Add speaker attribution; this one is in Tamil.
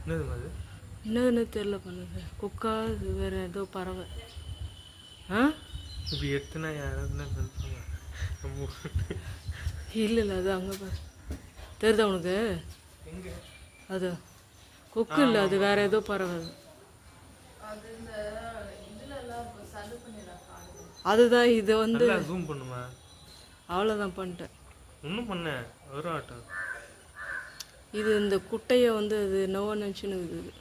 Speaker 1: என்னது அது?
Speaker 2: என்னதுன்னு தெரியல பண்ணுது. குக்கா இது வேறு ஏதோ பறவை. ஆ
Speaker 1: இப்படி எடுத்துனா யாராவது நினைப்பாங்க.
Speaker 2: இல்லை இல்லை, அது அங்கே பாரு. தெரியுதா உனக்கு?
Speaker 1: எங்கே?
Speaker 2: அது கொக்கு இல்லை, அது வேற ஏதோ பறவை. அதுதான் இது வந்து
Speaker 1: நல்லா ஜூம் பண்ணுமா?
Speaker 2: அவ்வளோதான் பண்ணிட்டேன்.
Speaker 1: ஒன்றும் பண்ண வரும் ஆட்டம்.
Speaker 2: இது இந்த குட்டையை வந்து அது நோவ நினச்சின்னு இருக்குது.